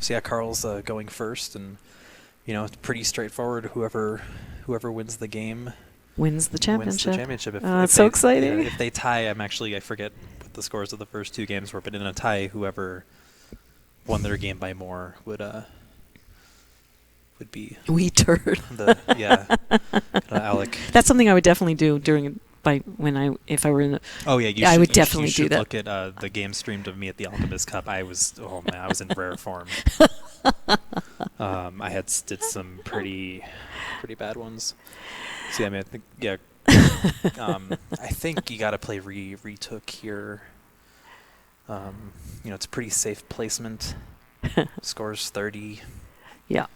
So yeah, Carl's going first, and it's pretty straightforward. Whoever wins the game wins the championship. Wins the championship. It's so exciting. If they tie, I forget what the scores of the first two games were, but in a tie, whoever won their game by more would be wee turd. Alec. That's something I would definitely do if I were in the. Oh yeah, I would definitely do that. Look at the game streamed of me at the Alchemist Cup. I was in rare form. I did some pretty bad ones. See, I think I think you got to play retook here. It's a pretty safe placement. Scores 30. Yeah.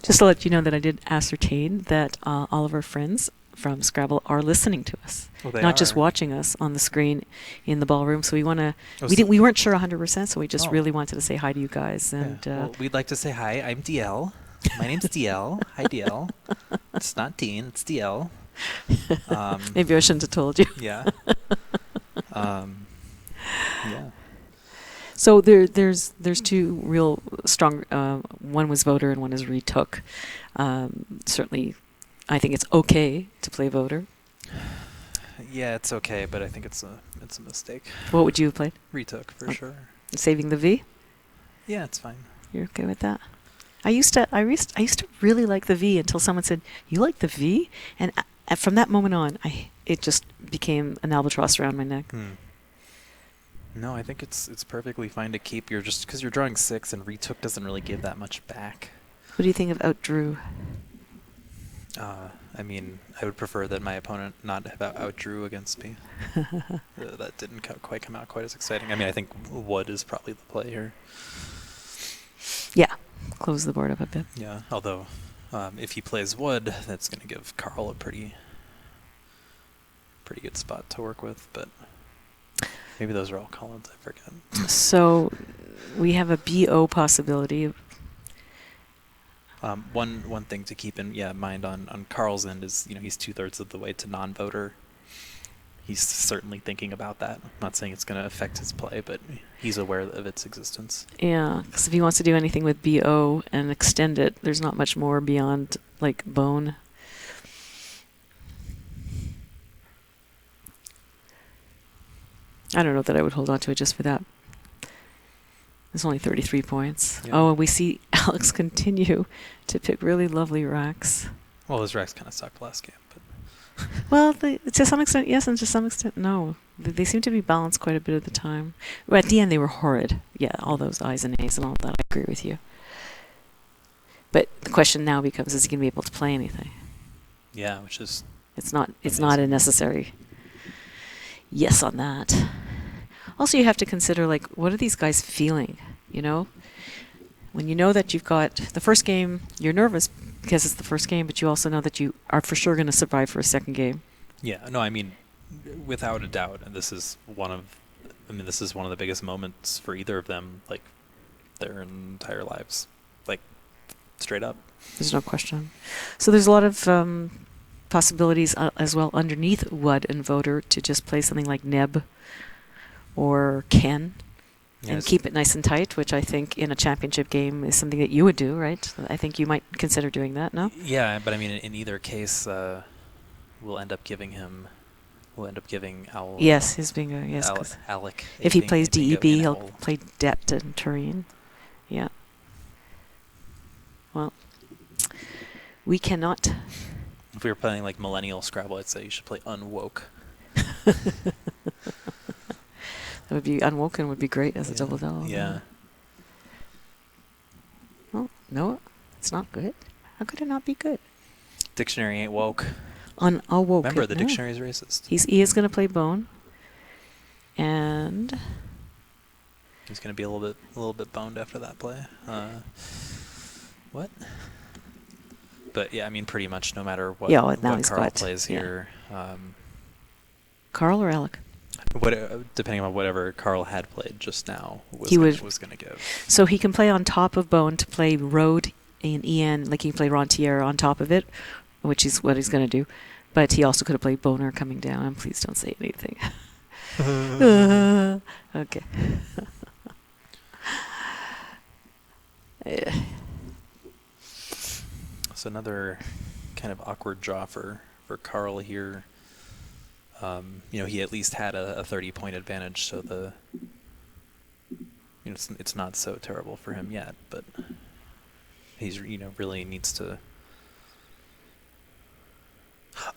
Just to let you know that I did ascertain that all of our friends from Scrabble are listening to us, not just watching us on the screen in the ballroom. So we want to. We weren't sure 100%, so we just really wanted to say hi to you guys. And well, we'd like to say hi. I'm DL. My name's DL. Hi, DL. It's not Dean. It's DL. Maybe I shouldn't have told you. Yeah. Yeah. So there's two real strong. One was voter and one is retook. Certainly, I think it's okay to play voter. Yeah, it's okay, but I think it's a mistake. What would you have played? Retook for sure. Saving the V? Yeah, it's fine. You're okay with that? I used to really like the V until someone said, "You like the V?" And from that moment on, it just became an albatross around my neck. No, I think it's perfectly fine to keep. Just because you're drawing 6 and retook doesn't really give that much back. What do you think of outdrew? I would prefer that my opponent not have outdrew against me. That didn't quite come out quite as exciting. I think wood is probably the play here. Yeah, close the board up a bit. Yeah, although if he plays wood, that's going to give Carl a pretty good spot to work with, but maybe those are all columns, I forget. So we have a BO possibility. One thing to keep in mind on Carl's end is he's 2/3 of the way to non-voter. He's certainly thinking about that. I'm not saying it's going to affect his play, but he's aware of its existence. Yeah, because if he wants to do anything with BO and extend it, there's not much more beyond like bone. I don't know that I would hold on to it just for that. There's only 33 points. Yeah. Oh, and we see Alex continue to pick really lovely racks. Well, his racks kind of sucked last game, but well, to some extent, yes, and to some extent, no. They seem to be balanced quite a bit of the time. Well, at the end, they were horrid. Yeah, all those I's and A's and all that. I agree with you. But the question now becomes: is he going to be able to play anything? Yeah, which is it's not a necessary yes on that. Also, you have to consider, like, what are these guys feeling, When you know that you've got the first game, you're nervous because it's the first game, but you also know that you are for sure going to survive for a second game. Yeah, no, without a doubt, and this is one of the biggest moments for either of them, like, their entire lives. Like, straight up. There's no question. So there's a lot of possibilities as well underneath Wood and Voter to just play something like Neb or Ken and keep it nice and tight, which I think in a championship game is something that you would do, right? I think you might consider doing that, no? Yeah, but in either case, we'll end up giving Owl. Yes, his bingo, yes. Alec. If he plays DEB, he'll play Dept and Tureen. Yeah. Well, we cannot. If we were playing like Millennial Scrabble, I'd say you should play Unwoke. That would be Unwoken would be great as a double. Yeah. Well, no, it's not good. How could it not be good? Dictionary ain't woke. Unwoke. Remember, the dictionary is racist. He is going to play Bone, and he's going to be a little bit boned after that play. What? But yeah, pretty much no matter what. Yeah, well, what Carl plays here. Carl or Alec? Depending on whatever Carl had played just now, was going to give. So he can play on top of Bone to play Road and EN, like he can play Rentier on top of it, which is what he's going to do. But he also could have played Boner coming down. And please don't say anything. Okay. So another kind of awkward draw for Carl here. He at least had a 30-point advantage, so it's not so terrible for him yet, but he's really needs to.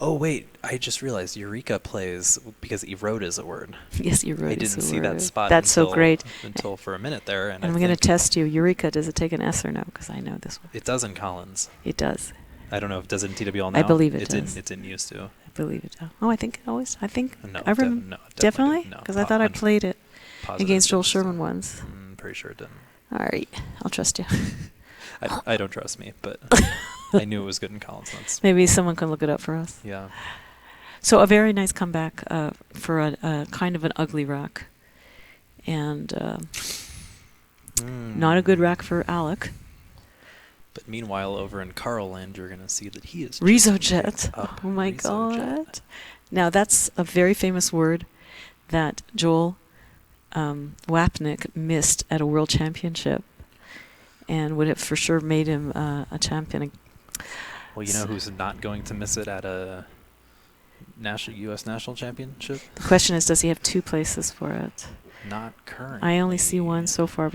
Oh wait, I just realized Eureka plays because erode is a word. Yes, erode. I didn't see that spot. That's so great. Until for a minute there, and I'm going to test you. Eureka, does it take an S or no? Because I know this one. It does in Collins. It does. I don't know if it does it in TWL now. I believe it does. It didn't used to. I believe it does. Oh, I think it always. I think. No, no, definitely. Because I thought I played it against Joel Sherman still. once. I'm pretty sure it didn't. All right, I'll trust you. I don't trust me, but I knew it was good in Collins once. Maybe someone can look it up for us. Yeah. So a very nice comeback for a kind of an ugly rack, and not a good rack for Alec. But meanwhile, over in Carl land, you're going to see that he is Rizojet. Oh my God! Now that's a very famous word that Joel Wapnick missed at a world championship, and would have for sure made him a champion. Well, you know who's not going to miss it at a U.S. national championship? The question is, does he have two places for it? Not currently. I only see one so far,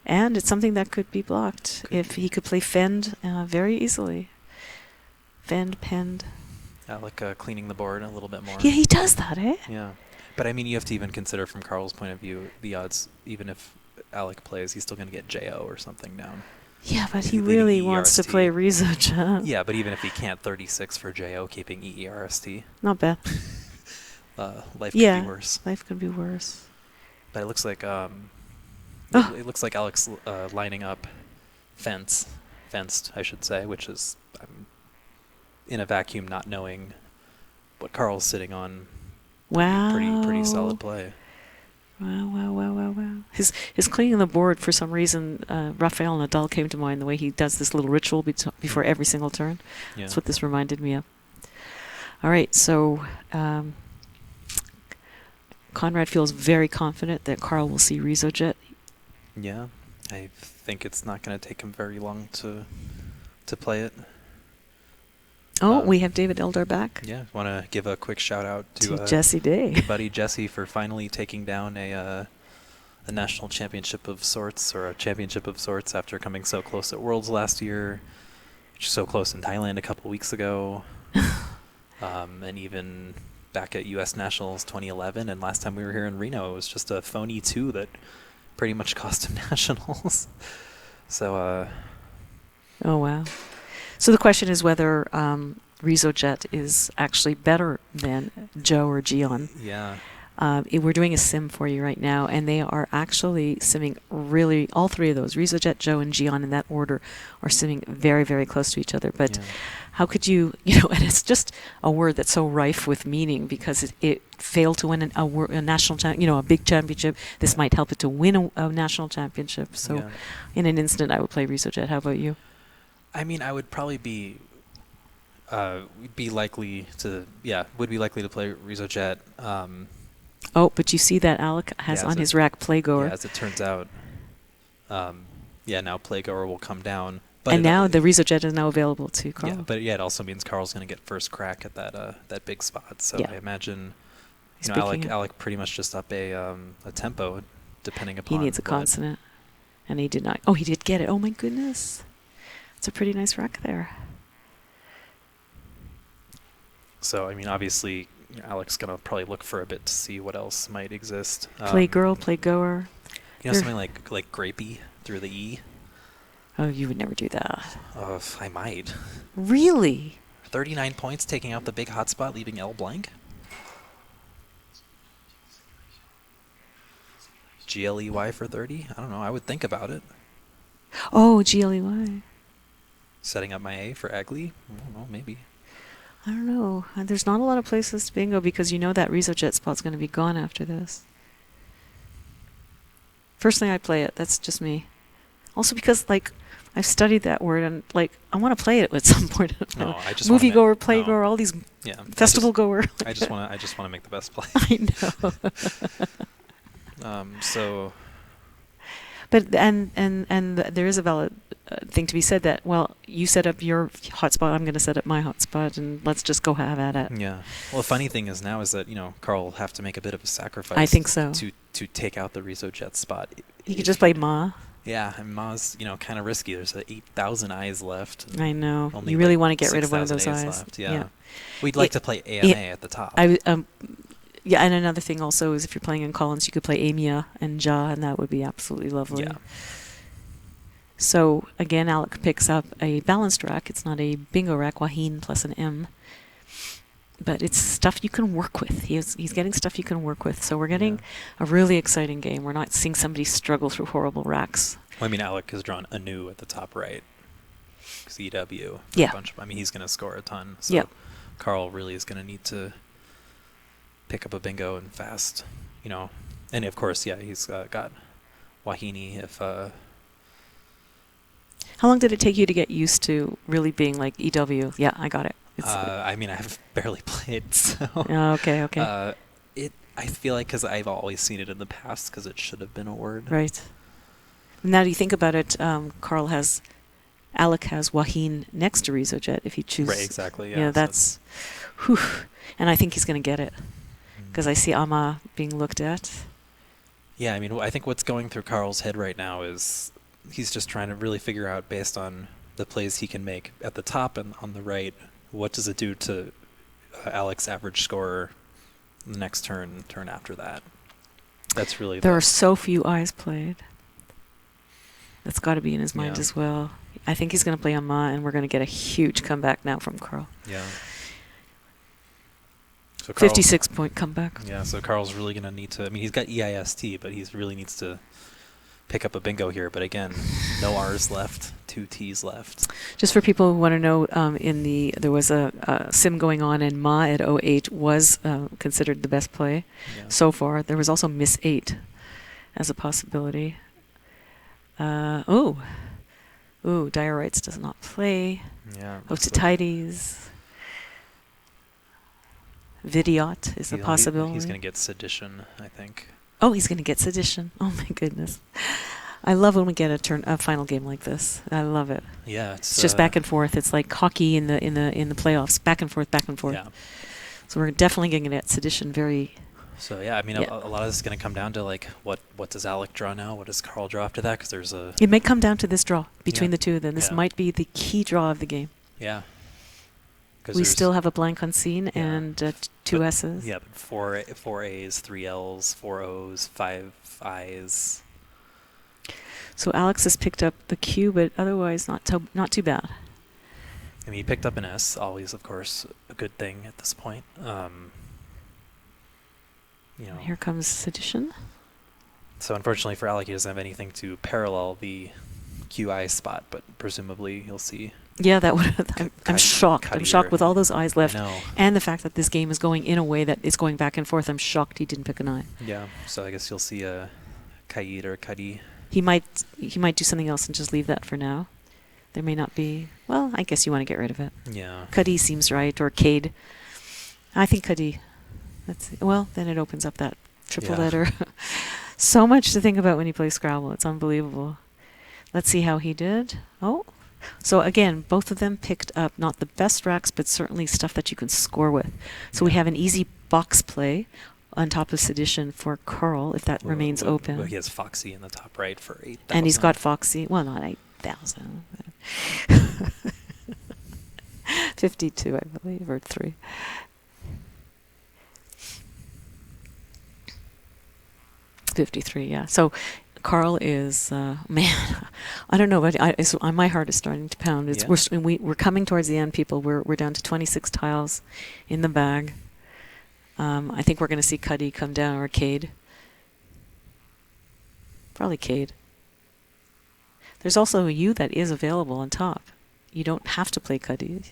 and it's something that could be blocked if he could play Fend very easily. Fend, Pend. Alec cleaning the board a little bit more. Yeah, he does that, eh? Yeah. But I mean, you have to even consider from Carl's point of view, the odds, even if Alec plays, he's still going to get JO or something down. Yeah, but he really wants to play Rizojet. Yeah, but even if he can't, 36 for JO, keeping EERST. Not bad. Life could be worse. Life could be worse. But it looks like it looks like Alex lining up fenced, I should say, which is in a vacuum, not knowing what Carl's sitting on. Wow. Pretty solid play. Wow. His cleaning the board, for some reason, Rafael Nadal came to mind, the way he does this little ritual before every single turn. Yeah. That's what this reminded me of. All right, so Conrad feels very confident that Carl will see Rizojet. Yeah, I think it's not going to take him very long to play it. Oh, we have David Eldar back. Yeah, want to give a quick shout out to Jesse Day, good buddy Jesse, for finally taking down a national championship of sorts, or a championship of sorts, after coming so close at Worlds last year, so close in Thailand a couple weeks ago, and even back at U.S. Nationals 2011, and last time we were here in Reno, it was just a phony 2 that pretty much cost him nationals. So. Oh wow. So the question is whether Rizojet is actually better than Joe or Gian. Yeah. We're doing a sim for you right now, and they are actually simming really, all three of those, Rizojet, Joe, and Gian in that order, are simming very, very close to each other. But how could you, and it's just a word that's so rife with meaning, because it failed to win a national, a big championship. This might help it to win a national championship. So in an instant, I would play Rizojet. How about you? I mean, I would probably be likely to play Rizojet. But you see that Alec has on his rack Playgoer. Yeah, as it turns out, now Playgoer will come down. But and now the Rizojet is now available to Carl. Yeah, but it also means Carl's going to get first crack at that big spot. So I imagine, Alec pretty much just up a tempo, depending upon. He needs a consonant, and he did not. Oh, he did get it. Oh my goodness. It's a pretty nice rack there. So, I mean, obviously, Alec's going to probably look for a bit to see what else might exist. Play girl, play goer. Something like grapey through the E? Oh, you would never do that. I might. Really? 39 points, taking out the big hotspot, leaving L blank? GLEY for 30? I don't know. I would think about it. Oh, GLEY. Setting up my A for Agli? I don't know, maybe. I don't know. There's not a lot of places to bingo, because that Rizojet spot's going to be gone after this. First thing I play it. That's just me. Also because, I've studied that word, and, I want to play it at some point. No, I just movie goer, play goer, all these festival goer. I just want to make the best play. I know. So. But and there is a valid thing to be said that, well, you set up your hotspot, I'm going to set up my hotspot, and let's just go have at it. Yeah. Well, the funny thing is now is that, Carl will have to make a bit of a sacrifice. I think so. To take out the Rizo-Jet spot. He could just play Ma. Yeah, and Ma's, kind of risky. There's 8,000 eyes left. I know. Only you really like want to get rid of one of those 6,000 eyes. left. Yeah. We'd like to play AMA at the top. Yeah, and another thing also is if you're playing in Collins, you could play Amia and Ja, and that would be absolutely lovely. Yeah. So, again, Alec picks up a balanced rack. It's not a bingo rack, Wahine plus an M. But it's stuff you can work with. He's getting stuff you can work with. So we're getting a really exciting game. We're not seeing somebody struggle through horrible racks. Well, I mean, Alec has drawn Anu at the top right. CW. Yeah. He's going to score a ton. So Yep. Carl really is going to need to pick up a bingo and fast, And of course, he's got Wahine if... How long did it take you to get used to really being like EW? Yeah, I got it. I've barely played, so... Okay. I feel like because I've always seen it in the past because it should have been a word. Right. Now, do you think about it? Alec has Wahine next to Rizo-Jet if he chooses. Right, exactly. Yeah, that's... Whew. And I think he's going to get it because I see Ama being looked at. Yeah, I think what's going through Carl's head right now is he's just trying to really figure out, based on the plays he can make at the top and on the right, what does it do to Alec's average score the next turn after that. That's really... There are so few eyes played. That's got to be in his mind as well. I think he's going to play Ama, and we're going to get a huge comeback now from Carl. Yeah. So 56-point comeback. Yeah, so Carl's really going to need to... he's got EIST, but he really needs to pick up a bingo here. But again, no R's left, 2 T's left. Just for people who want to know, there was a sim going on, and Ma at 08 was considered the best play so far. There was also Miss 8 as a possibility. Diorites does not play. Yeah. Hostitides. Vidiot is a possibility. He's going to get Sedition, I think. Oh, he's going to get Sedition. Oh my goodness. I love when we get a final game like this. I love it. Yeah, it's just back and forth. It's like hockey in the playoffs, back and forth, back and forth. Yeah. So we're definitely going to get Sedition very... So a lot of this is going to come down to like what does Alec draw now? What does Carl draw after that? Because there's a... It may come down to this draw between the two of them. This might be the key draw of the game. Yeah. We still have a blank on scene and 2 S's. Yeah, but 4 A's, 3 L's, 4 O's, 5 I's. So Alex has picked up the Q, but otherwise not too bad. He picked up an S, always, of course, a good thing at this point. Here comes Sedition. So unfortunately for Alec, he doesn't have anything to parallel the QI spot, but presumably you'll see. Yeah, that would. I'm shocked. I'm shocked with all those eyes left, and the fact that this game is going in a way that is going back and forth. I'm shocked he didn't pick an eye. Yeah, so I guess you'll see a Kaid or a Kadi. He might do something else and just leave that for now. There may not be. Well, I guess you want to get rid of it. Yeah. Kadi seems right, or Cade. I think Kadi. Then it opens up that triple letter. So much to think about when you play Scrabble. It's unbelievable. Let's see how he did. Oh. So again, both of them picked up not the best racks, but certainly stuff that you can score with. So we have an easy box play on top of Sedition for Carl, if that remames open. Well, he has Foxy in the top right for 8,000. And he's got Foxy. Well, not 8,000. 52, I believe, or 3. $53, yeah. So Carl is, man, I don't know, but my heart is starting to pound. We're coming towards the end, people. We're down to 26 tiles in the bag. I think we're going to see Cuddy come down, or Cade. Probably Cade. There's also a U that is available on top. You don't have to play Cuddy.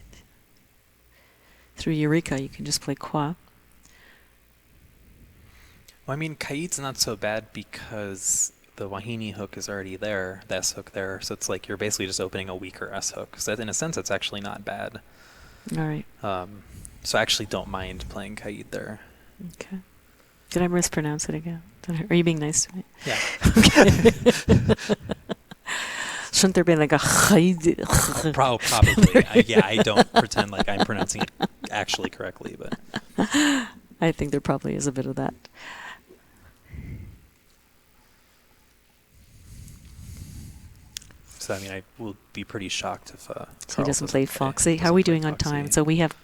Through Eureka, you can just play Qua. Well, Kaid's not so bad because the Wahine hook is already there, the S hook there, so it's like you're basically just opening a weaker S hook. So in a sense, it's actually not bad. All right. So I actually don't mind playing Kaid there. Okay. Did I mispronounce it again? Are you being nice to me? Yeah. Okay. Shouldn't there be like a Probably. I don't pretend like I'm pronouncing it actually correctly, but I think there probably is a bit of that. so I mean, I will be pretty shocked if So he Carl doesn't play Foxy. How are doesn't we play doing on time? Foxy. So we have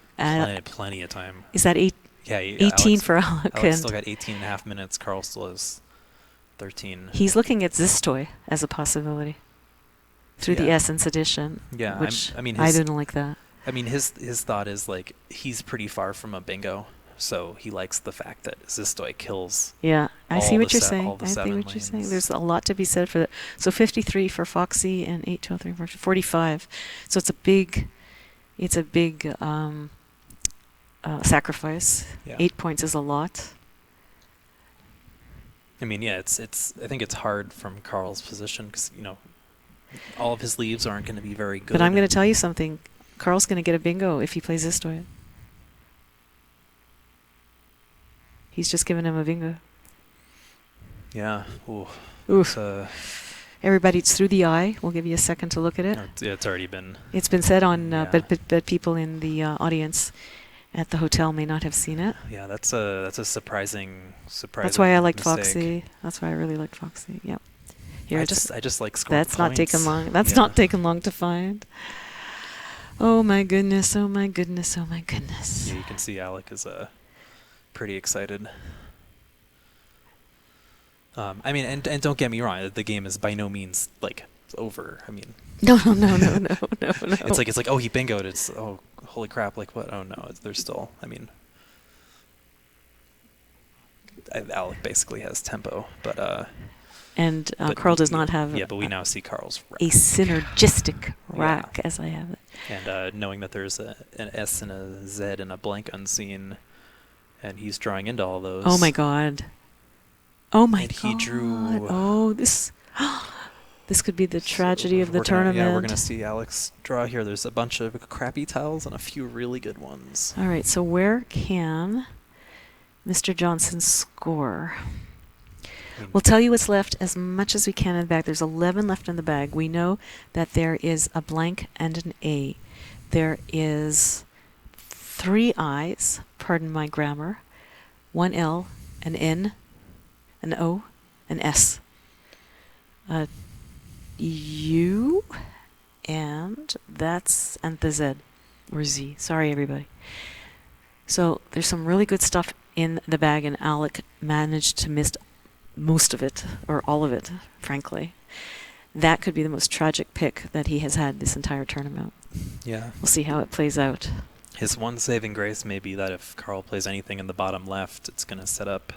Plenty of time. is that Yeah, 18 Alex, for Alec? Alex And still got 18 and a half minutes. Carl still has 13. he's looking at Zistoy as a possibility through the Yeah. Essence edition. Yeah, which I mean, I didn't like that. I mean, his thought is like he's pretty far from a bingo, so he likes the fact that Zistoy kills. Yeah, I all see what the you're se- saying. all the I see seven what you're saying. lanes. There's a lot to be said for that. So 53 for Foxy and 8, 12, 13, 14, 45. So it's a big sacrifice. Yeah. 8 points is a lot. I mean, yeah, it's. I think it's hard from Carl's position because all of his leaves aren't going to be very good. But I'm going to tell you something. Carl's going to get a bingo if he plays Zistoy. He's just given him a bingo. Yeah. Ooh. Oof. It's, Everybody, it's through the eye. We'll give you a second to look at it. it's already been. It's been said on, Yeah. but people in the audience at the hotel may not have seen it. Yeah, that's a surprising. That's why I liked mistake. Foxy. That's why I really liked Foxy. Yep. Here I it's- just like scoring that's not taken points. long. That's Yeah. not taken long to find. Oh my goodness! Oh my goodness! Oh my goodness! Yeah, you can see Alec is pretty excited. I mean, and don't get me wrong, the game is by no means like over. I mean, No. it's like oh, he bingoed. It's oh, holy crap! Like what? Oh no, there's still. I mean, Alec basically has tempo, but And but Carl does we- not have Yeah, but we now see Carl's rack. a synergistic Yeah. rack as I have it. And knowing that there's an S and a Z and a blank unseen, and he's drawing into all those. Oh my god! Oh my And god! he drew- Oh, this could be the So tragedy of the we're gonna- tournament. Yeah, we're gonna see Alex draw here. There's a bunch of crappy tiles and a few really good ones. All right, so where can Mr. Johnson score? I mean, We'll tell you what's left as much as we can in the bag. There's 11 left in the bag. We know that there is a blank and an A. There is 3 I's, pardon my grammar, 1 L, an N, an O, an S, a U, and the Z, or Z. Sorry, everybody. So there's some really good stuff in the bag, and Alec managed to miss most of it, or all of it, frankly. That could be the most tragic pick that he has had this entire tournament. yeah. We'll see how it plays out. His one saving grace may be that if Carl plays anything in the bottom left, it's gonna set up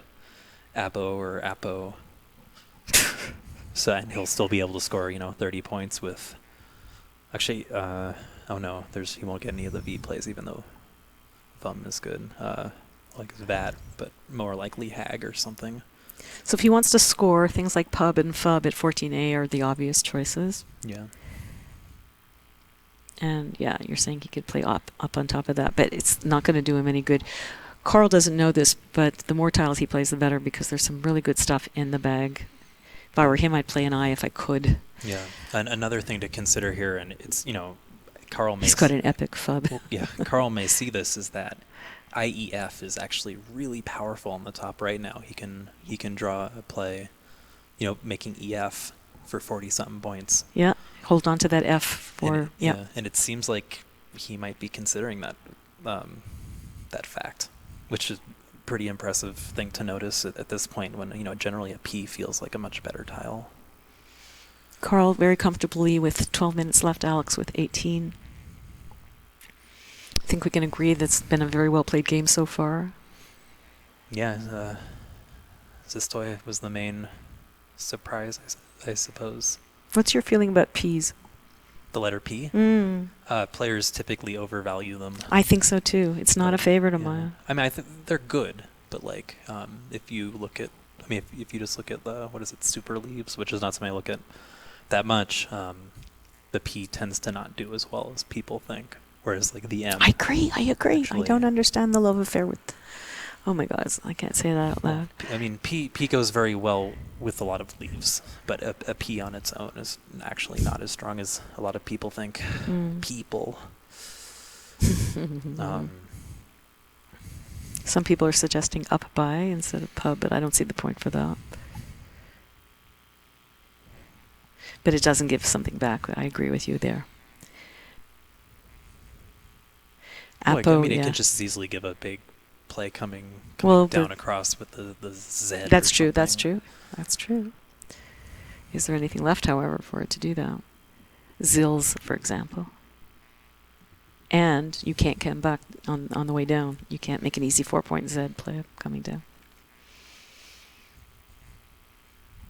Abo or Apo. So and he'll still be able to score 30 points with. Actually, oh no, he won't get any of the V plays even though Thumb is good. Like that, but more likely Hag or something. So if he wants to score, things like Pub and Fub at 14A are the obvious choices. Yeah. And yeah, you're saying he could play up on top of that, but it's not going to do him any good. Carl doesn't know this, but the more tiles he plays, the better, because there's some really good stuff in the bag. If I were him, I'd play an I if I could. Yeah. And another thing to consider here, and it's Carl may. He's got an epic Fub. Well, yeah, Carl may see this is that IEF is actually really powerful on the top right now. He can draw a play, making EF for 40-something points. Yeah, hold on to that F for Yeah, and it seems like he might be considering that that fact, which is a pretty impressive thing to notice at this point when generally a P feels like a much better tile. Carl very comfortably with 12 minutes left. Alex with 18. I think we can agree that's been a very well played game so far. Yeah, Zistoy was the main surprise, I suppose. What's your feeling about P's? The letter P. Players typically overvalue them. I think so too. It's not a favorite of Yeah. mine. I mean, I think they're good, but like, if you look at, if you just look at the super leaves, which is not something I look at that much, the P tends to not do as well as people think. Whereas like the M. I agree. I Actually, don't understand the love affair with Oh my God, I can't say that out loud. I mean, P goes very well with a lot of leaves, but a P on its own is actually not as strong as a lot of people think. People. Some people are suggesting up by instead of pub, but I don't see the point for that. But it doesn't give something back. I agree with you there. Well, Apo, I mean, it yeah. can just as easily give a big play coming Well, down across with the Z. That's or true. That's something. true. That's true. Is there anything left, however, for it to do that? Zills, for example. And you can't come back on the way down. You can't make an easy 4-point Z play coming down.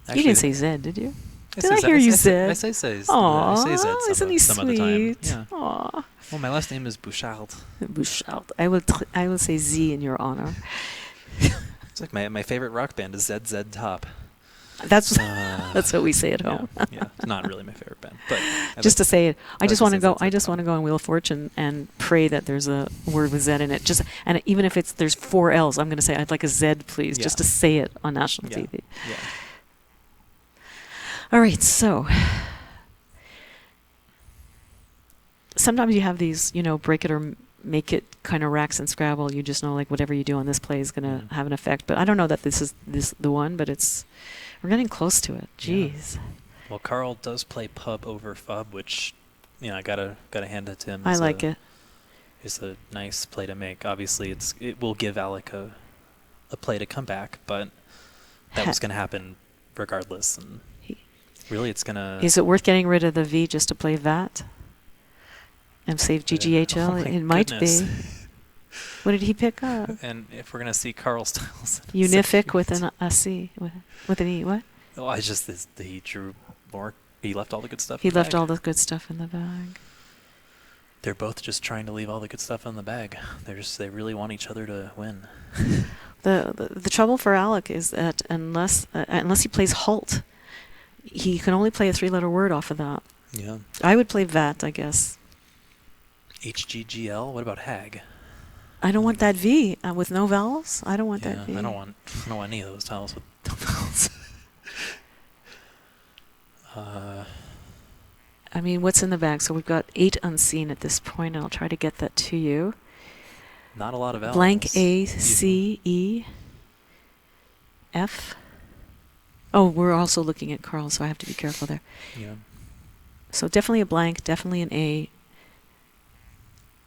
Actually, You didn't say Z, did you? Did I say hear you I Z? say Z. Aww, I say Z isn't he some of the time. sweet? Yeah. Aww. Well, my last name is Bouchard. Bouchard. I will say Z in your honor. It's like my favorite rock band is ZZ Top. That's that's what we say at home. Yeah, it's not really my favorite band, but Just to say it, I just want to go. I ZZ just want to go on Wheel of Fortune and pray that there's a word with Z in it. And even if there's 4 L's, I'm going to say I'd like a Z, please, just to say it on national TV. Yeah. All right, so sometimes you have these, break it or make it kind of racks and Scrabble. You just know, like, whatever you do on this play is going to have an effect. But I don't know that this is the one, but we're getting close to it. Jeez. Yeah. Well, Carl does play pub over fub, which, I gotta hand it to him. I like it. It's a nice play to make. Obviously, it will give Alec a play to come back, but that was going to happen regardless. And really, it's gonna. Is it worth getting rid of the V just to play that and save GGHL? It might be. What did he pick up? And if we're gonna see Carl Styles, Unific with a C, with an E. What? Oh, he drew more. He left all the good stuff. He left all the good stuff in the bag. They're both just trying to leave all the good stuff in the bag. They really want each other to win. The trouble for Alec is that unless he plays halt, he can only play a 3-letter word off of that. Yeah. I would play vat, I guess. HGGL. What about hag? I don't want that V with no vowels. I don't want that V. I don't want any of those tiles with no vowels. I mean, what's in the bag? So we've got 8 unseen at this point. I'll try to get that to you. Not a lot of vowels. Blank A, C, E, F. Oh, we're also looking at Carl, so I have to be careful there. Yeah. So definitely a blank, definitely an A.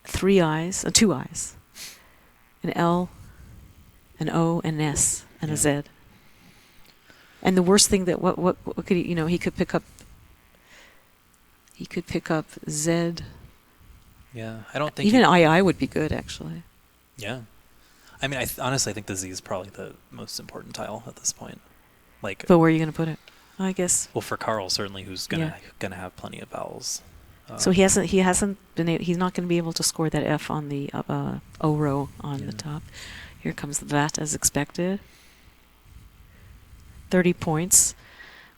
3 I's, 2 I's. An L, an O, an S, and a Z. And the worst thing that what could he could pick up. He could pick up Z. Yeah, I don't think even II would be good actually. Yeah, I mean, honestly think the Z is probably the most important tile at this point. Like, but where are you going to put it? I guess. Well, for Carl certainly, who's gonna have plenty of vowels. So he hasn't been he's not going to be able to score that F on the O row on the top. Here comes that as expected. 30 points,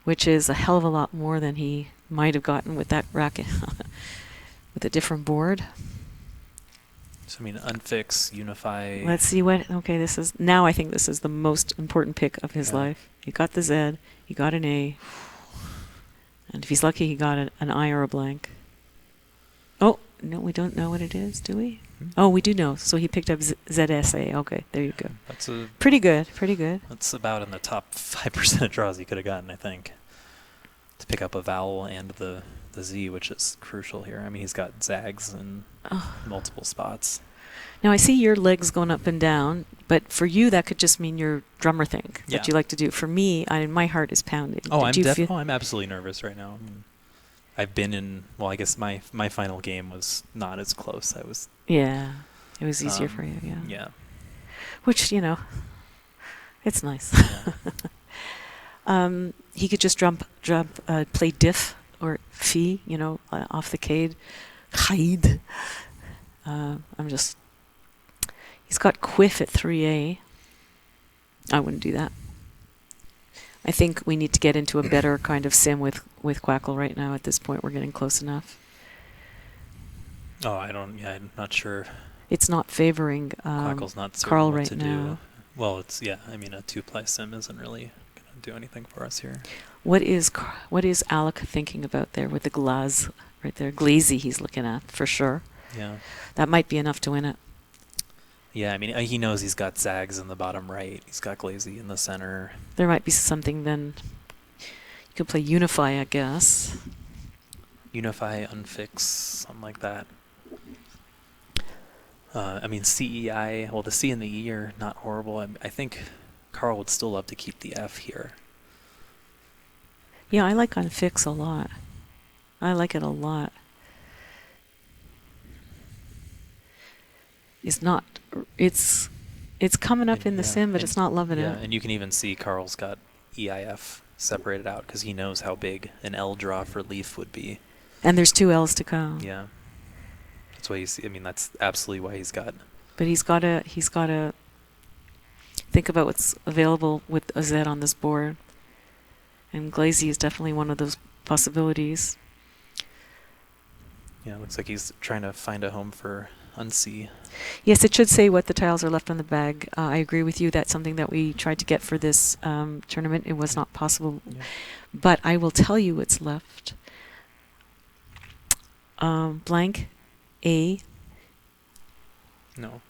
which is a hell of a lot more than he might have gotten with that racket with a different board. So I mean, unfix, unify. Let's see what. Okay, I think this is the most important pick of his life. He got the Z, he got an A, and if he's lucky, he got an I or a blank. Oh, no, we don't know what it is, do we? Oh, we do know. So he picked up ZSA. Okay, there you go. That's pretty good. Pretty good. That's about in the top 5% of draws he could have gotten, I think. To pick up a vowel and the Z, which is crucial here. I mean, he's got zags in multiple spots. Now, I see your legs going up and down, but for you, that could just mean your drummer thing that you like to do. For me, my heart is pounding. I'm absolutely nervous right now. I mean, I've been in. Well, I guess my final game was not as close. Yeah, it was easier for you. Yeah. Yeah. Which it's nice. Yeah. He could just play diff or fee, off the cade. Hide. He's got quiff at 3A. I wouldn't do that. I think we need to get into a better kind of sim with Quackle right now. At this point, we're getting close enough. Oh, I'm not sure. It's not favoring Quackle's not Carl what right to now. do. Well, it's yeah. I mean, a two-ply sim isn't really gonna do anything for us here. What is Alec thinking about there with the glaze right there? Glazy he's looking at for sure. Yeah. That might be enough to win it. Yeah, I mean, he knows he's got Zags in the bottom right. He's got Glazy in the center. There might be something then. You could play Unify, I guess. Unify, unfix, something like that. I mean, CEI, well, the C and the E are not horrible. I think Carl would still love to keep the F here. Yeah, I like unfix a lot. I like it a lot. It's not. It's coming up in the sim, but it's not loving it. Yeah, and you can even see Carl's got EIF separated out because he knows how big an L draw for Leaf would be. And there's 2 L's to come. Yeah. That's why I mean, that's absolutely why he's got. But he's gotta think about what's available with a Z on this board. And Glazy is definitely one of those possibilities. Yeah, looks like he's trying to find a home for Unsee. Yes, it should say what the tiles are left on the bag. I agree with you. That's something that we tried to get for this tournament. It was not possible. Yeah. But I will tell you what's left. Blank A. No.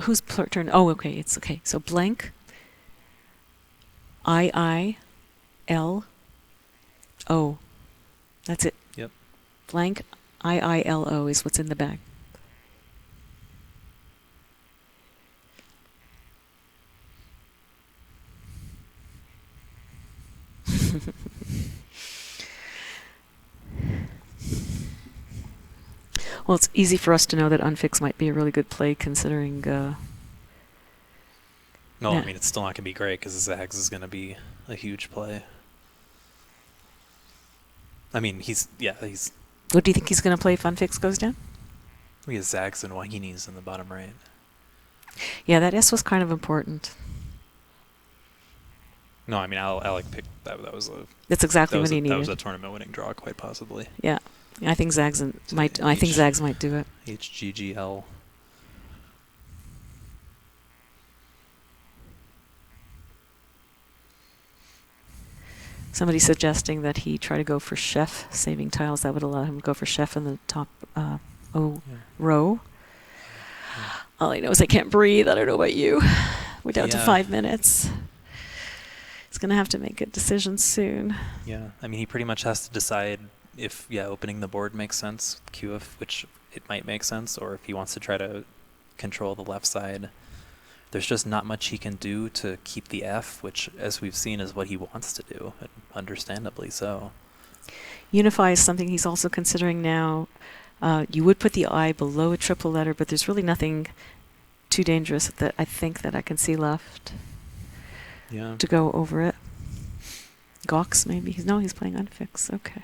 Whose turn? Oh, okay. It's okay. So blank I L O. That's it. Yep. Blank IILO is what's in the bag. Well, it's easy for us to know that unfix might be a really good play considering... No, yeah. I mean, it's still not going to be great because Zags is going to be a huge play. I mean, he's... What do you think he's going to play if unfix goes down? We have Zags and Wahinis in the bottom right. Yeah, that S was kind of important. No, I mean, Alec picked... That was a... That's exactly what he needed. That was a tournament-winning draw, quite possibly. Yeah. I think Zags might do it. HGGL. Somebody suggesting that he try to go for chef, saving tiles. That would allow him to go for chef in the top row. Yeah. All I know is I can't breathe. I don't know about you. We're down to 5 minutes. He's going to have to make a decision soon. Yeah. I mean, he pretty much has to decide if, opening the board makes sense, QF, which it might make sense, or if he wants to try to control the left side. There's just not much he can do to keep the F, which, as we've seen, is what he wants to do, and understandably so. Unify is something he's also considering now. You would put the I below a triple letter, but there's really nothing too dangerous that I think that I can see left to go over it. Gox, maybe. He's playing unfix. Okay.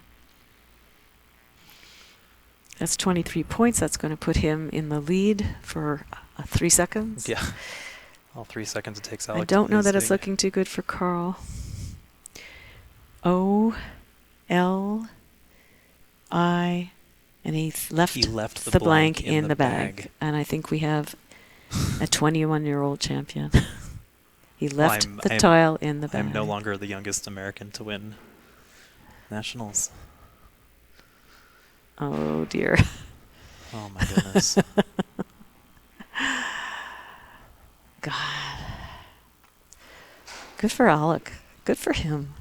That's 23 points. That's going to put him in the lead for 3 seconds. Yeah. All 3 seconds it takes Alex. I don't know that it's looking too good for Carl. O, L, I, and he left the blank in the bag. And I think we have a 21-year-old champion. He left the tile in the bag. I'm no longer the youngest American to win nationals. Oh, dear. Oh, my goodness. God. Good for Alec. Good for him.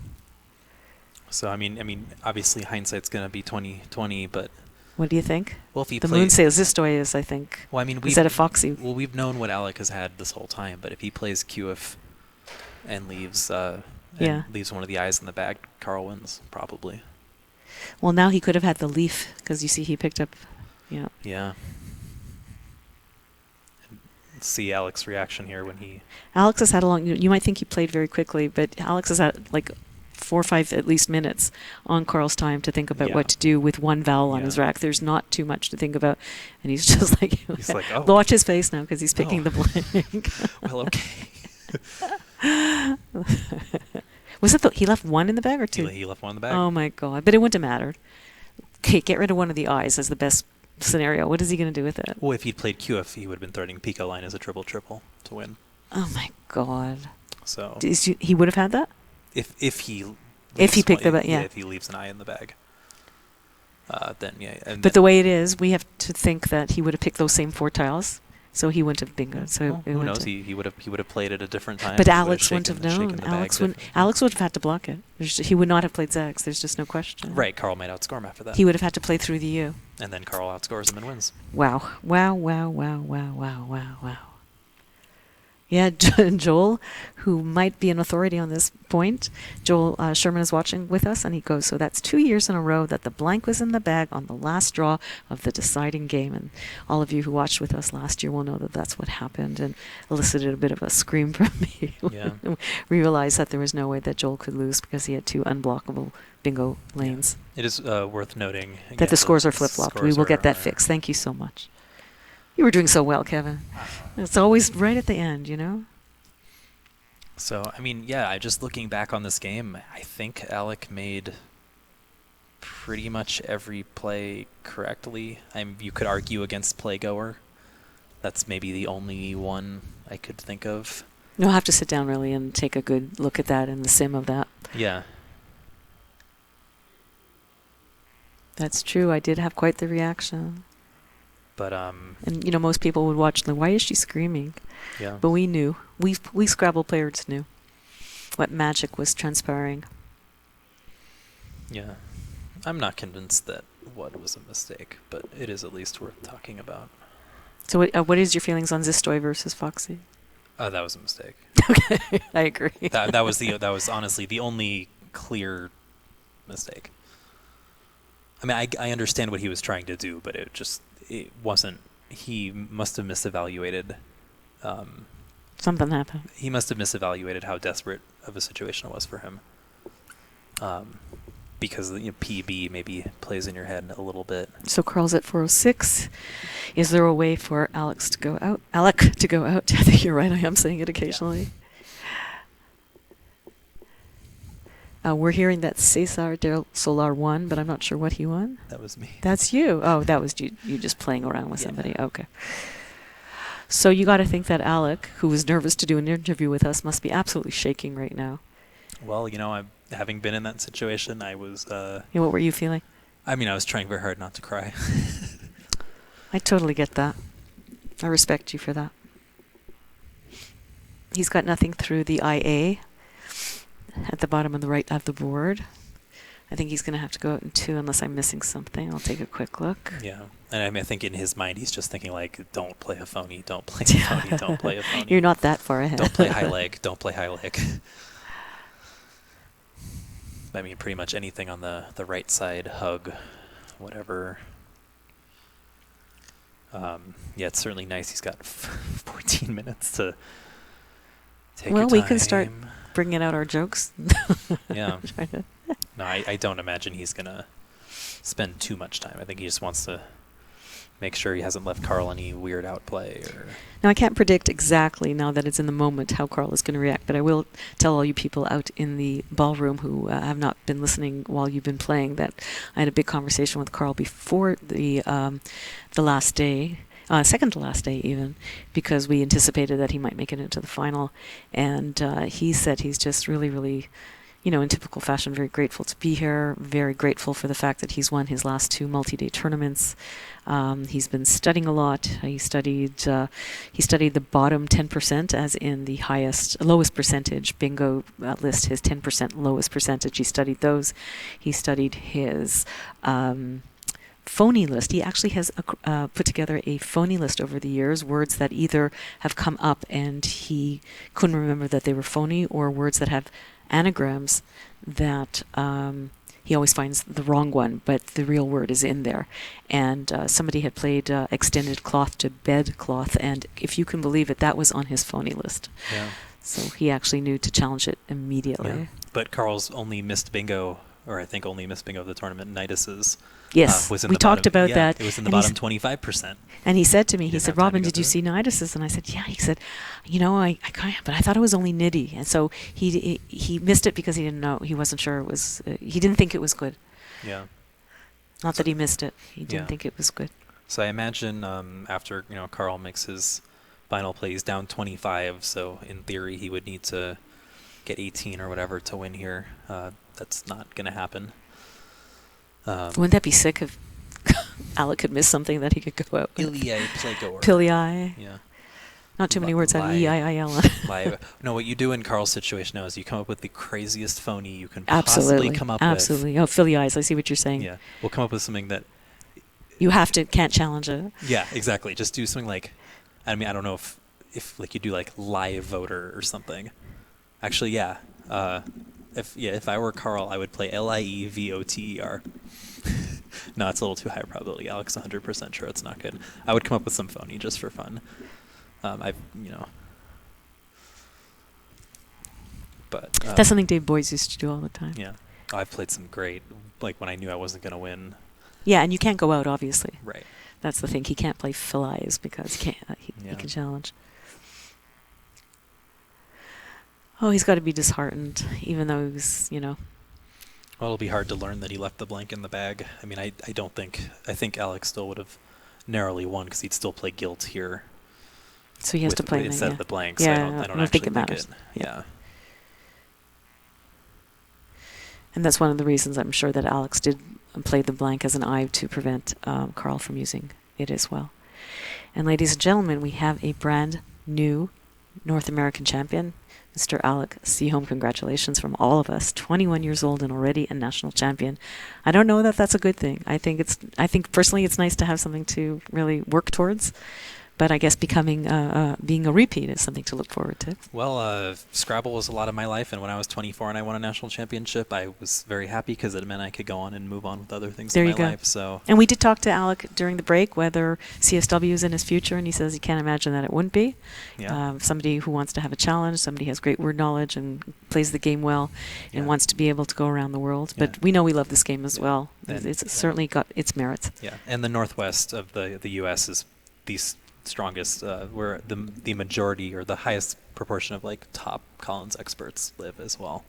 So, I mean, obviously hindsight's going to be 20/20, but... What do you think? Well, if he the moon says Zistoy is, I think. Well, I mean, instead of Foxy. Well, we've known what Alec has had this whole time, but if he plays QF and leaves one of the eyes in the bag, Carl wins, probably. Well, now he could have had the leaf, because you see he picked up, Yeah. See Alex's reaction here when he... Alex has had a long... You might think he played very quickly, but Alex has had, like, 4 or 5 at least minutes on Carl's time to think about what to do with one vowel on his rack. There's not too much to think about. And he's just like... He's like, oh. Watch his face now, because he's picking the blank. Well, okay. Was it he left 1 in the bag or 2? He left 1 in the bag. Oh, my God. But it wouldn't have mattered. Okay, get rid of one of the eyes as the best scenario. What is he going to do with it? Well, if he'd played QF, he would have been threatening Pico line as a triple to win. Oh my God. So He would have had that if he if he leaves picked the one, yeah. if he leaves an eye in the bag, then yeah. And But the way it is, we have to think that he would have picked those same 4 tiles, so he wouldn't have bingo. So well, it who wouldn't knows? have. He would have played it a different time. But He would Alex wouldn't have shaken known. the bag Alex would have had to block it. He would not have played Zags. There's just no question. Right, Carl might outscore him after that. He would have had to play through the U. And then Carl outscores him and wins. Wow. Wow, wow, wow, wow, wow, wow, wow. Yeah, Joel, who might be an authority on this point, Joel Sherman is watching with us, and he goes, so that's 2 years in a row that the blank was in the bag on the last draw of the deciding game. And all of you who watched with us last year will know that that's what happened, and elicited a bit of a scream from me. Yeah. We realized that there was no way that Joel could lose because he had 2 unblockable bingo lanes. Yeah. It is worth noting again, That the scores are flip-flopped. We will get that fixed. Thank you so much. You were doing so well, Kevin. It's always right at the end, you know? So, I mean, yeah, just looking back on this game, I think Alec made pretty much every play correctly. You could argue against Playgoer. That's maybe the only one I could think of. You'll have to sit down really and take a good look at that and the sim of that. Yeah. That's true. I did have quite the reaction. But and you know, most people would watch and why is she screaming? yeah. But we knew. We Scrabble players knew what magic was transpiring. Yeah. I'm not convinced that what was a mistake, but it is at least worth talking about. So what is your feelings on Zistoy versus Foxy? That was a mistake. Okay, I agree. that was honestly the only clear mistake. I mean, I understand what he was trying to do, but it wasn't. He must have misevaluated. Something happened. He must have misevaluated how desperate of a situation it was for him. Because PB maybe plays in your head a little bit. So Carl's at 406. Is there a way for Alex to go out? Alec to go out? I think you're right. I am saying it occasionally. Yeah. We're hearing that Cesar del Solar won, but I'm not sure what he won. That was me. That's you. Oh, that was you just playing around with somebody. Okay. So you got to think that Alec, who was nervous to do an interview with us, must be absolutely shaking right now. Well, having been in that situation, I was. What were you feeling? I mean, I was trying very hard not to cry. I totally get that. I respect you for that. He's got nothing through the IA at the bottom of the right of the board. I think he's going to have to go out in 2 unless I'm missing something. I'll take a quick look. Yeah. And I mean, I think in his mind, he's just thinking, like, don't play a phony, don't play a phony, don't play a phony. You're not that far ahead. Don't play high leg, don't play high leg. I mean, pretty much anything on the right side, hug, whatever. Yeah, it's certainly nice. He's got 14 minutes to take Well, your we time. can start bringing out our jokes. Yeah. No, I don't imagine he's going to spend too much time. I think he just wants to make sure he hasn't left Carl any weird outplay. Now, I can't predict exactly, now that it's in the moment, how Carl is going to react, but I will tell all you people out in the ballroom who have not been listening while you've been playing that I had a big conversation with Carl before the last day, second to last day even, because we anticipated that he might make it into the final, and he said he's just really, really, in typical fashion, very grateful to be here, very grateful for the fact that he's won his last 2 multi-day tournaments. He's been studying a lot. He studied the bottom 10%, as in the lowest percentage bingo list, his 10% lowest percentage. He studied those. He studied his phony list. He actually has put together a phony list over the years, words that either have come up and he couldn't remember that they were phony, or words that have anagrams that he always finds the wrong one, but the real word is in there. And somebody had played extended cloth to bed cloth, and if you can believe it, that was on his phony list. Yeah. So he actually knew to challenge it immediately. Yeah. But Carl's only missed bingo, or I think only missed bingo of the tournament, Nidus's. Yes, was in we the talked bottom, about that. It was in the And bottom 25%. And he said to me, he didn't said, have time to Robin, go did you through see Nidus's? And I said, yeah. He said, I kind of, but I thought it was only nitty. And so he missed it because he didn't know. He wasn't sure it was, he didn't think it was good. Yeah. Not that he missed it. He didn't Yeah. think it was good. So I imagine after Carl makes his final play. He's down 25, so in theory he would need to get 18 or whatever to win here. That's not going to happen. Wouldn't that be sick if Alec could miss something that he could go out with? Ilie Plegor. Piliai. Yeah. Not too many words have E-I-I-L. No, what you do in Carl's situation now is you come up with the craziest phony you can Absolutely. possibly come up with. Absolutely. Oh, Philly eyes. I see what you're saying. Yeah. We'll come up with something that... You can't challenge it. Yeah, exactly. Just do something like... I mean, I don't know if like you do like live voter or something. Actually, yeah. If I were Carl, I would play LIEVOTER. No, it's a little too high probability. Alex 100% sure it's not good. I would come up with some phony just for fun. But That's something Dave Boyes used to do all the time. Yeah. I've played some great, like when I knew I wasn't going to win. Yeah, and you can't go out, obviously. Right. That's the thing. He can't play Phil eyes because he can challenge. Oh, he's got to be disheartened, even though he was, Well, it'll be hard to learn that he left the blank in the bag. I mean, I think Alex still would have narrowly won because he'd still play guilt here. So he has to play instead of the blank. Yeah, so I don't actually think it matters. Yeah. And that's one of the reasons I'm sure that Alex did play the blank as an eye to prevent Carl from using it as well. And ladies and gentlemen, we have a brand new North American champion, Mr. Alec Seaholm. Congratulations from all of us. 21 years old and already a national champion. I don't know that that's a good thing. I think personally it's nice to have something to really work towards. But I guess being a repeat is something to look forward to. Well, Scrabble was a lot of my life, and when I was 24 and I won a national championship, I was very happy because it meant I could go on and move on with other things in my life. So. And we did talk to Alec during the break whether CSW is in his future, and he says he can't imagine that it wouldn't be. Yeah. Somebody who wants to have a challenge, somebody who has great word knowledge and plays the game well, and wants to be able to go around the world. But we know we love this game as well. It's certainly got its merits. Yeah, and the northwest of the U.S. is these strongest, where the majority or the highest proportion of like top Collins experts live as well.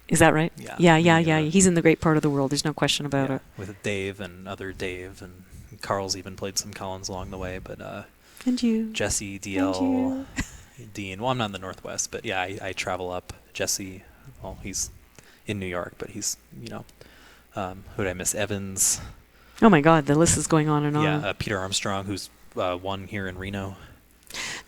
Is that right? Yeah. Yeah. He's in the great part of the world. There's no question about it. With Dave and other Dave, and Carl's even played some Collins along the way. But and you, Jesse, DL, Dean. Well, I'm not in the Northwest, but yeah, I travel up. Jesse, well, he's in New York, but he's who did I miss? Evans. Oh my God, the list is going on and on. Yeah, Peter Armstrong, who's won here in Reno.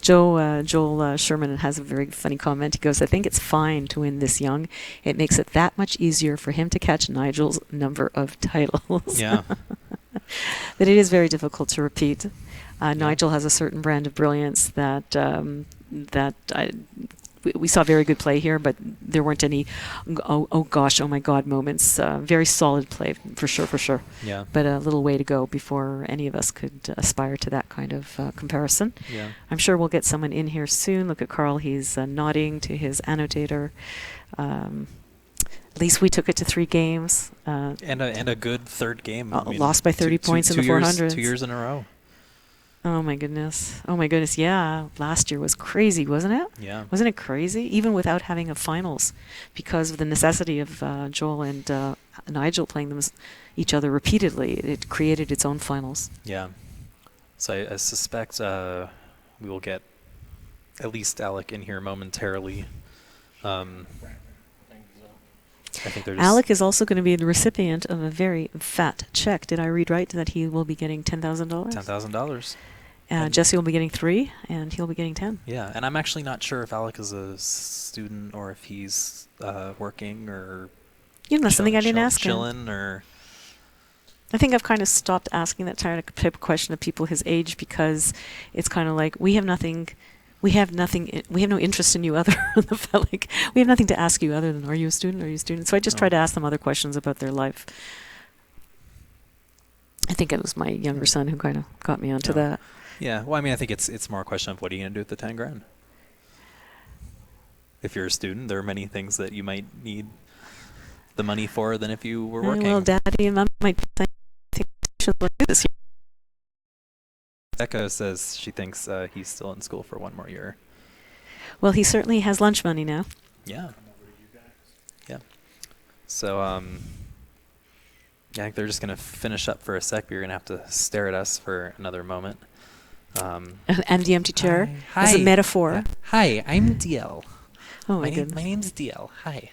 Joel Sherman has a very funny comment. He goes, I think it's fine to win this young. It makes it that much easier for him to catch Nigel's number of titles. Yeah. But it is very difficult to repeat. Nigel has a certain brand of brilliance that we saw very good play here, but there weren't any oh gosh, oh my God moments. Very solid play for sure. Yeah. But a little way to go before any of us could aspire to that kind of comparison. Yeah. I'm sure we'll get someone in here soon. Look at Carl; he's nodding to his annotator. At least we took it to 3 games. And a good third game. Lost by 30 points in the 400s. 2 years in a row. Oh my goodness. Yeah. Last year was crazy, wasn't it? Yeah. Wasn't it crazy? Even without having a finals, because of the necessity of Joel and Nigel playing each other repeatedly, it created its own finals. Yeah. So I suspect we will get at least Alec in here momentarily. I think they're just Alec is also going to be the recipient of a very fat check. Did I read right that he will be getting $10,000? $10,000. Jesse will be getting 3, and he'll be getting 10. Yeah, and I'm actually not sure if Alec is a student or if he's working or. That's something I didn't ask him. Chilling or. I think I've kind of stopped asking that type of question of people his age because it's kind of like we have nothing. We have no interest in you other than the fact, like, we have nothing to ask you other than, are you a student? Are you a student? So I just try to ask them other questions about their life. I think it was my younger son who kind of got me onto that. Yeah. Well, I mean, I think it's more a question of what are you going to do with the 10 grand? If you're a student, there are many things that you might need the money for than if you were working. Well, Daddy and Mom might think you should do this. Becca says she thinks he's still in school for 1 more year. Well, he certainly has lunch money now. Yeah. Yeah. So, I think they're just going to finish up for a sec, but you're going to have to stare at us for another moment. And the empty chair Hi. as a metaphor. Yeah. Hi, I'm DL. Oh my My goodness. name's DL. Hi.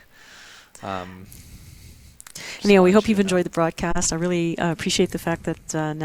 Anyhow, we hope Just you've wanted you to know. enjoyed the broadcast. I really appreciate the fact that